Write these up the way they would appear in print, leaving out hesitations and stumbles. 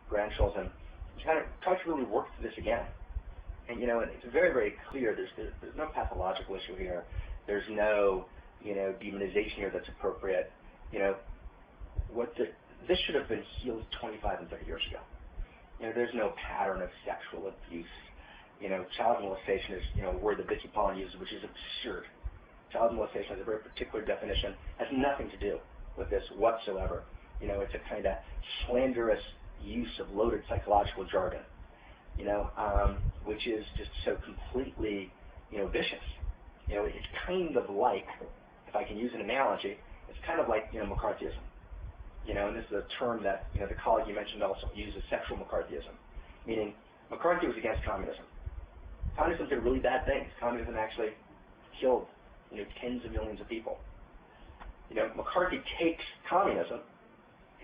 grandchildren, to kind of try to really work through this again. And and it's very, very clear. There's no pathological issue here. There's no demonization here that's appropriate. This should have been healed 25 and 30 years ago. There's no pattern of sexual abuse. Child molestation is a word that Vicky Pollan uses, which is absurd. Child molestation has a very particular definition. Has nothing to do with this whatsoever. It's a kind of slanderous use of loaded psychological jargon. Which is just so completely, vicious. It's kind of like, if I can use an analogy, it's kind of like, McCarthyism. And this is a term that, the colleague you mentioned also uses, sexual McCarthyism. Meaning, McCarthy was against communism. Communism did really bad things. Communism actually killed, tens of millions of people. McCarthy takes communism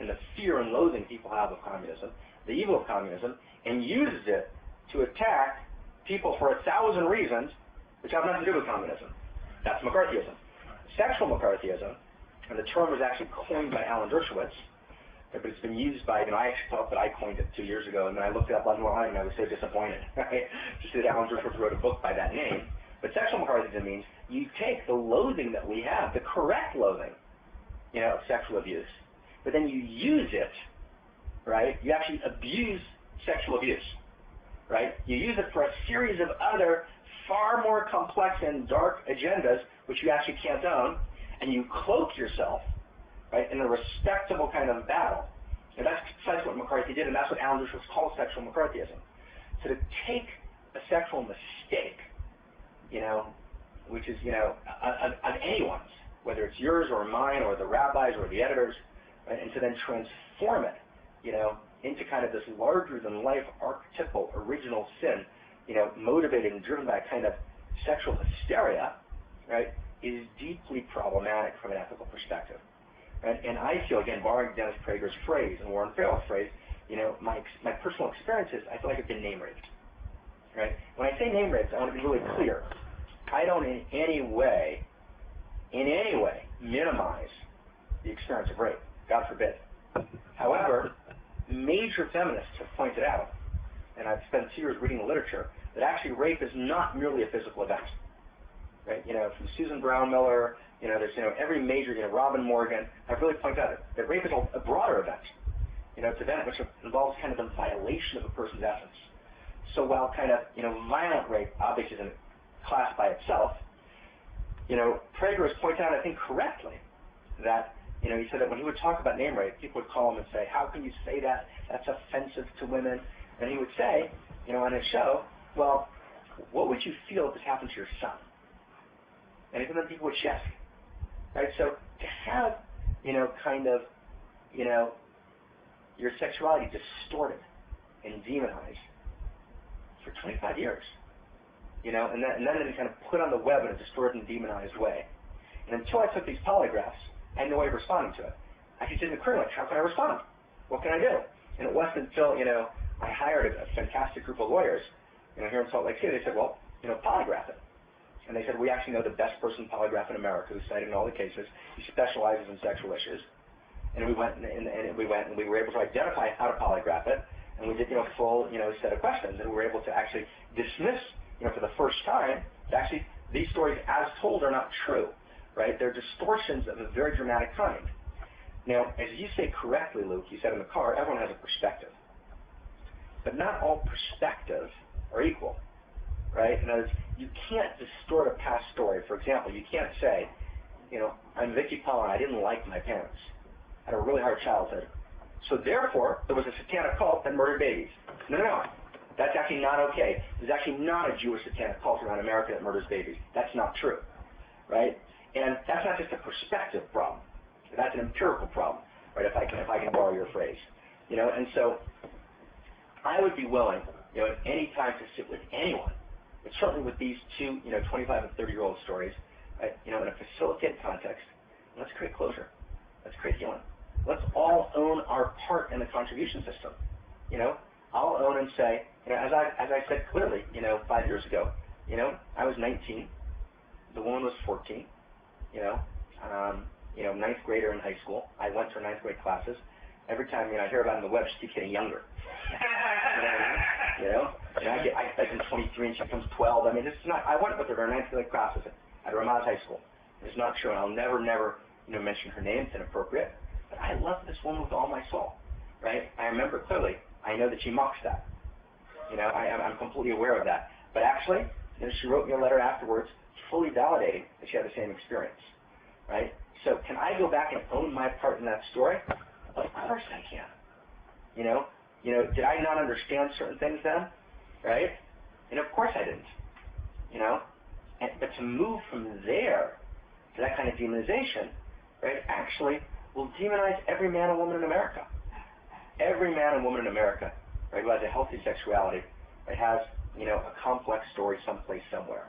and the fear and loathing people have of communism, the evil of communism, and uses it to attack people for 1,000 reasons which have nothing to do with communism. That's McCarthyism. Sexual McCarthyism, and the term was actually coined by Alan Dershowitz, but it's been used by, I actually thought that I coined it 2 years ago, and then I looked it up online and I was so disappointed, right? Just that Alan Dershowitz wrote a book by that name. But sexual McCarthyism means you take the loathing that we have, the correct loathing, of sexual abuse, but then you use it, right? You actually abuse sexual abuse, right? You use it for a series of other far more complex and dark agendas which you actually can't own, and you cloak yourself, right, in a respectable kind of battle. And that's precisely what McCarthy did, and that's what Alan Dershowitz calls sexual McCarthyism. So to take a sexual mistake, which is, of anyone's, whether it's yours or mine or the rabbis or the editors, right, and to then transform it, into kind of this larger-than-life archetypal original sin, motivated and driven by a kind of sexual hysteria, right, is deeply problematic from an ethical perspective. Right? And I feel, again, borrowing Dennis Prager's phrase and Warren Farrell's phrase, my personal experience is I feel like I've been name raped. Right? When I say name raped, I want to be really clear. I don't in any way minimize the experience of rape. God forbid. However, major feminists have pointed out, and I've spent 2 years reading the literature, that actually rape is not merely a physical event. Right? From Susan Brown Miller, there's every major, Robin Morgan, have really pointed out that rape is a broader event. It's an event which involves kind of the violation of a person's essence. So while kind of, violent rape obviously is a class by itself, Prager has pointed out, I think correctly, that, he said that when he would talk about name rape, people would call him and say, how can you say that? That's offensive to women. And he would say, on his show, well, what would you feel if this happened to your son? And even then people would check. Right? So to have, your sexuality distorted and demonized for 25 years, and then kind of put on the web in a distorted and demonized way. And until I took these polygraphs, I had no way of responding to it. I could sit in the career like, how can I respond? What can I do? And it wasn't until, I hired a fantastic group of lawyers, here in Salt Lake City. They said, well, polygraph it. And they said, we actually know the best person to polygraph in America who's cited in all the cases. He specializes in sexual issues. And we went and we were able to identify how to polygraph it. And we did, full, set of questions. And we were able to actually dismiss, for the first time, that actually these stories as told are not true, right? They're distortions of a very dramatic kind. Now, as you say correctly, Luke, you said in the car, everyone has a perspective. But not all perspectives are equal, right? In other words, you can't distort a past story. For example, you can't say, I'm Vicky Pollan, I didn't like my parents. I had a really hard childhood. So therefore, there was a satanic cult that murdered babies. No. That's actually not okay. There's actually not a Jewish satanic cult around America that murders babies. That's not true, right? And that's not just a perspective problem. That's an empirical problem, right? If I can borrow your phrase, And so, I would be willing, at any time to sit with anyone, but certainly with these two, 25 and 30-year-old stories, right, in a facilitated context. Let's create closure. Let's create healing. Let's all own our part in the contribution system. I'll own and say, as I said clearly, 5 years ago, I was 19, the woman was 14, ninth grader in high school. I went to her ninth grade classes, every time I hear about it on the web, she keeps getting younger. You know, and I'm 23 and she becomes 12. I mean, this is not. I went with her to our 9th grade classes at Ramaz High School. It's not true, and I'll never, mention her name. It's inappropriate. But I love this woman with all my soul, right? I remember clearly. I know that she mocks that. I'm completely aware of that. But actually, she wrote me a letter afterwards, fully validating that she had the same experience, right? So can I go back and own my part in that story? Of course I can. Did I not understand certain things then, right? And of course I didn't. But to move from there to that kind of demonization, right, actually will demonize every man and woman in America. Every man and woman in America, right, who has a healthy sexuality, right, has, a complex story someplace somewhere,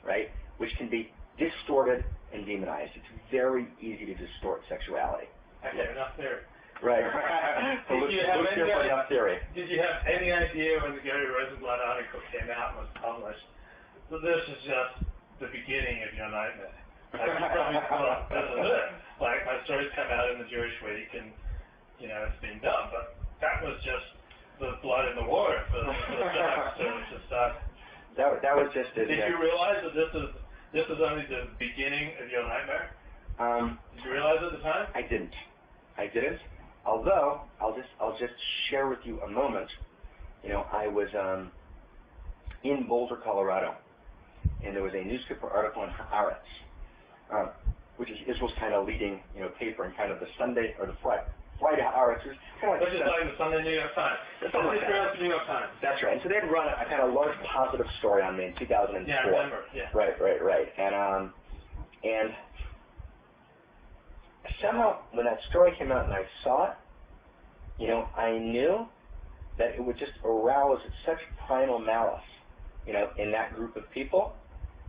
right, which can be distorted and demonized. It's very easy to distort sexuality. Okay, enough theory. Right. Did you have any idea when the Gary Rosenblatt article came out and was published that this is just the beginning of your nightmare? Like, you probably thought, this is it. Like, my stories come out in the Jewish Week and, it's been done. But that was just the blood in the water for to start. That was just it. Did you realize that this is only the beginning of your nightmare? Did you realize at the time? I didn't. Although I'll just share with you a moment. I was in Boulder, Colorado, and there was a newspaper article in Haaretz, which is Israel's kind of leading paper and kind of the Sunday or the Friday Haaretz. Which is like the Sunday New York Times. Israel's New York Times. That's right. And so they had run a kind of large positive story on me in 2004. Yeah, I remember. Yeah. Right. And somehow, when that story came out and I saw it, I knew that it would just arouse such primal malice, in that group of people,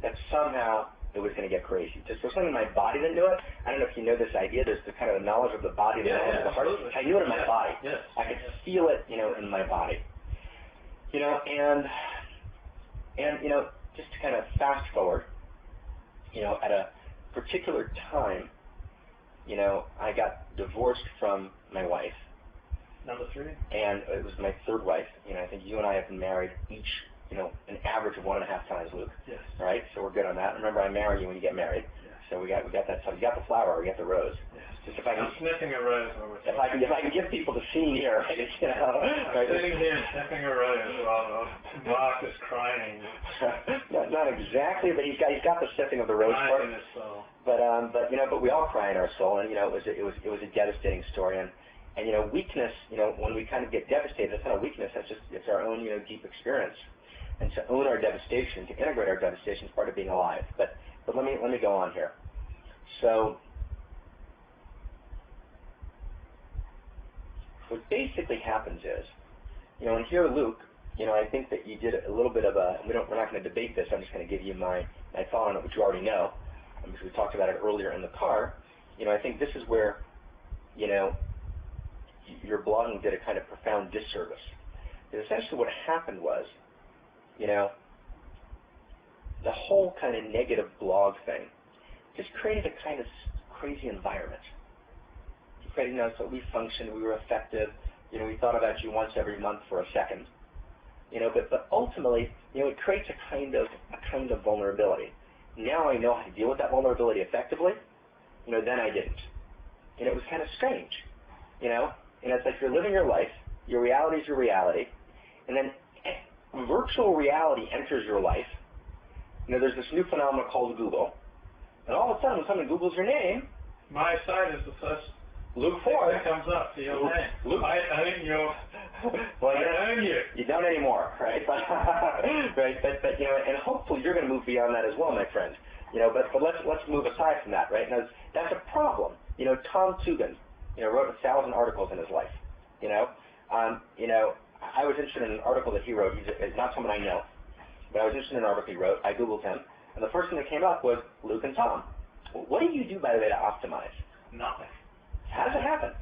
that somehow it was going to get crazy. Just there's something in my body that knew it. I don't know if you know this idea. There's the kind of knowledge of the body, the knowledge of the heart. Absolutely. I knew it in my body. Yes. I could feel it, in my body. And just to kind of fast forward, at a particular time, I got divorced from my wife. Number 3? And it was my 3rd wife. I think you and I have been married each, an average of 1.5 times, Luke. Yes. Right? So we're good on that. Remember, I marry you when you get married. Yes. So we got that stuff. You got the flower, we got the rose. Yes. Just if I can, I'm sniffing a rose. if I can get people to see here, right? I'm sitting here sniffing a rose while Marc is crying. Not exactly, but he's got the sniffing of the rose part. In his soul. But we all cry in our soul, and it was a devastating story, and weakness, when we kind of get devastated, that's not a weakness, it's our own, deep experience. And to own our devastation, to integrate our devastation is part of being alive. But let me go on here. So what basically happens is, and here, Luke, I think that you did a little bit of we're not going to debate this, I'm just going to give you my thought on it, which you already know, because we talked about it earlier in the car. I think this is where, your blogging did a kind of profound disservice. Because essentially what happened was, the whole kind of negative blog thing just created a kind of crazy environment. It created, so we functioned, we were effective, we thought about you once every month for a second. But ultimately, it creates a kind of vulnerability. Now I know how to deal with that vulnerability effectively. Then I didn't. And it was kind of strange. It's like you're living your life, your reality is your reality, and then virtual reality enters your life. There's this new phenomenon called Google, and all of a sudden when someone Googles your name, my site is the first Luke Ford that comes up to your name. Luke. I own you. Well, I own you. You don't anymore, right? Right. But and hopefully you're going to move beyond that as well, my friend. But let's move aside from that, right? Now that's a problem. Tom Tugan, wrote 1,000 articles in his life. I was interested in an article that he wrote. He's not someone I know, but I was interested in an article he wrote. I Googled him, and the first thing that came up was Luke and Tom. What do you do, by the way, to optimize? Nothing. How does it happen?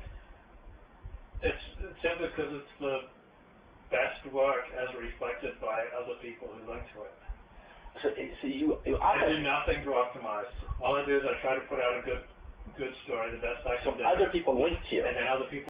It's simply because it's the best work as reflected by other people who link to it. So you I do nothing to optimize. All I do is I try to put out a good story, the best I can do. So other people link to you. And then other people